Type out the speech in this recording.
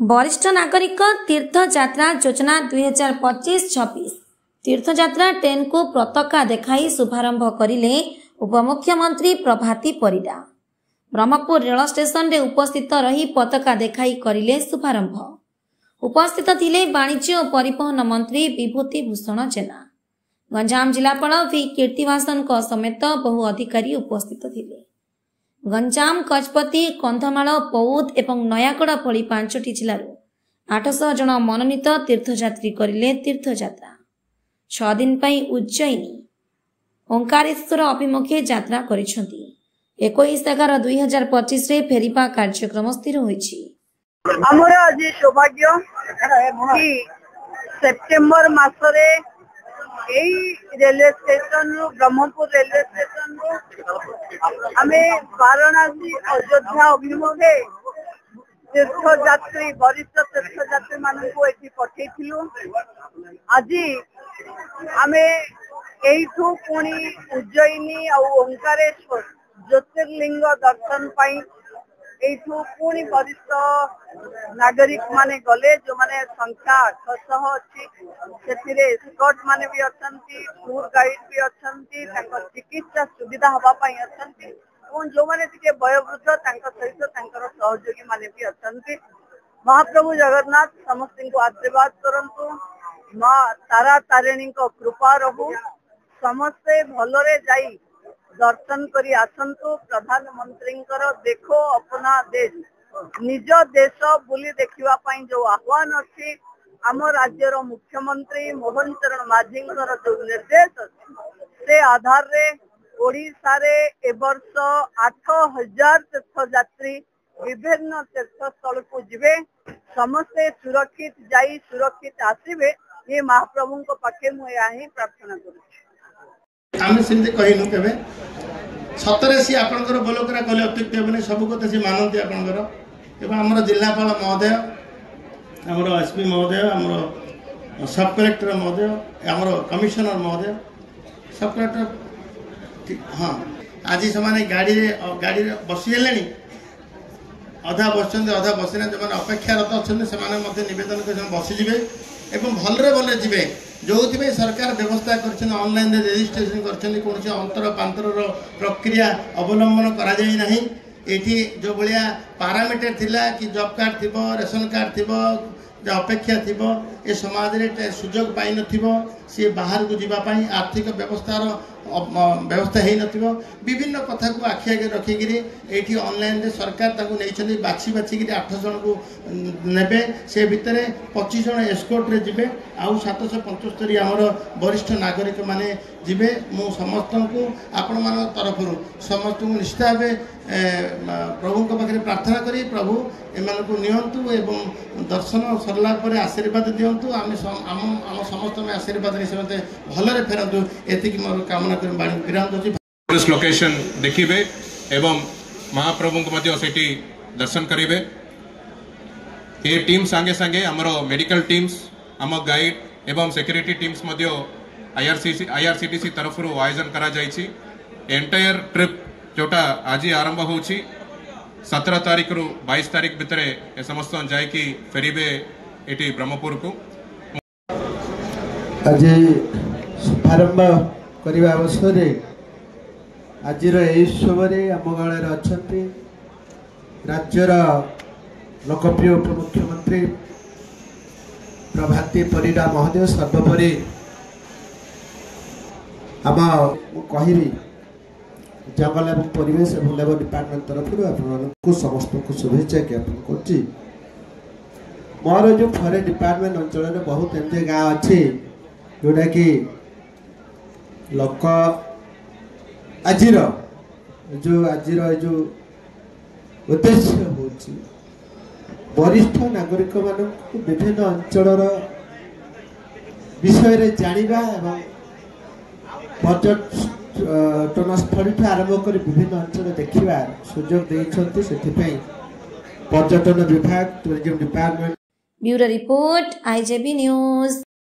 वरिष्ठ नागरिक तीर्थयात्रा योजना 2025-26 तीर्थयात्रा ट्रेन को पताका देखाई शुभारंभ करिले उपमुख्यमंत्री प्रभाती परिडा। ब्रह्मपुर रेल स्टेशन रे उपस्थित रही पताका देखाई करिले शुभारंभ। उपस्थित थिले वाणिज्य और परिवहन मंत्री विभूति भूषण जेना। गंजाम जिलापाल वी कीर्तिवासन समेत बहु अधिकारी उपस्थित थिले। गंजाम, गजपति, कंधमाल, बौद्ध एवं नयागढ़ भली 5टी जिलूर 800 जन मनोनीत तीर्थयात्री करिले तीर्थयात्रा। 6 दिन पई उज्जयिनी ओंकारेश्वर अभिमुखे यात्रा करिसेंती। 21/11/2025 रे फेरिबा कार्यक्रम स्थिर होईछि। हमर आज सौभाग्य कि सेप्टेम्बर मासरे railway station Brahmapur railway station आमे वाराणसी अयोध्या अभिमुखे तीर्थयात्री वरिष्ठ तीर्थयात्री मानक एटी पठेइथिलु। आज आमे एठू पुणी उज्जयिनी और ओंकारेश्वर ज्योतिर्लिंग दर्शन पाई एठू पुणी वरिष्ठ नागरिक माने गले जो माने संख्या 600 अच्छी से स्कॉट माने भी अछंती, टूर गाइड भी अछंती, चिकित्सा सुविधा हवा पाई अछंती और जो माने टिके वयोवृद्ध तांका सहित तांकर सहयोगी माने भी अछंती। महाप्रभु जगन्नाथ समस्त को आशीर्वाद करंतु। मां तारा तारिणी को कृपा रहू। समस्ते भलरे जाई दर्शन करी आसंतु। प्रधानमंत्री देखो अपना देश निज देश बुली देखिवा पाई जो आह्वान अच्छी आम राज्यर मुख्यमंत्री मोहन चरण माझी जो निर्देश से आधार रे ओडिशा रे ए वर्ष 8000 तीर्थयात्री विभिन्न तीर्थस्थल को जिवे। समस्ते सुरक्षित जाई सुरक्षित आसिबे ये महाप्रभु को पाखे मु ही प्रार्थना करूँ। आम सेमती कहनु केबे सतरे सी आपनकर बोलकरा कहले अत्युक्त हेबने सब कथा सी मानंती आपनकर एवं आमर जिलापाल महोदय, आमर एसपी महोदय, आमर सब कलेक्टर महोदय, आमर कमिशनर महोदय, सब कलेक्टर हाँ आज से गाड़ी बसीले अधा बस अधा बसना जो अपेक्षारत अच्छा से नवेदन कर बसीजे एवं भलरे भले जीवे जो सरकार व्यवस्था कर ऑनलाइन रजिस्ट्रेशन कर कौन अंतर पांतर प्रक्रिया अवलंबन करा जाई नहीं। एठी जो भाया पारामीटर थिला कि जॉब कार्ड थी रेशन कार्ड थी अपेक्षा थी ए समाज रे सुजोग पाई नथिबो सी बाहर को जीवाई आर्थिक व्यवस्थार व्यवस्था है नथिबो विभिन्न कथा को आखि आगे रखिकी एठी ऑनलाइन रे सरकार ताकू नहीं बाछी बाछिकी 8 जन को नेबे से भितर 25 जन एस्कोर्ट रे जिबे आउ 775 आमर वरिष्ठ नागरिक माने जिबे। मु समस्त को आपण मान तरफ समस्त को निश्चित भाव प्रभु के पाखे प्रार्थना करी प्रभु एमान को नियंतु एवं दर्शन सरला पर आशीर्वाद दियंतु। आम समस्त में आशीर्वाद निश्चित भलरे फेरतु एतिक मोर कामना कर बाणी विराम दउछि। लोकेशन देखिबे एवं महाप्रभु को मध्य सेठी दर्शन करिवे। ये टीम संगे संगे हमर मेडिकल टीम्स आम गाइड एवं सिक्योरिटी टीम्स मध्य आईआरसीटीसी तरफ आयोजन करा जायछि। एंटायर ट्रिप जोटा आज आरंभ होछि 17 तारीख रु 22 तारीख भितर ए समस्त जायकि फेरिबे एटी ब्रह्मपुर को। आज शुभारंभ करने अवसर आज उत्सव आम गल अच्छा राज्यर लोकप्रिय उपमुख्यमंत्री प्रभाती परिडा महोदय सर्वोपरि आम कहि जंगल एवं परिवेश एवं डिपार्टमेंट तरफ आपको समस्त को शुभेच्छा ज्ञापन कर। मोर जो फॉरेस्ट डिपार्टमेंट अंचल में बहुत एमती गाँव अच्छी जोटा कि लोक आज जो उद्देश्य हो वरिष्ठ नागरिक मान विभिन्न अंचल विषय जानिबा एवं पर्यटन स्थली आरंभ कर विभिन्न अंचल देखा सुजोग देइछन्ति। सेथिपई पर्यटन विभाग tourism department bureau report IJB news.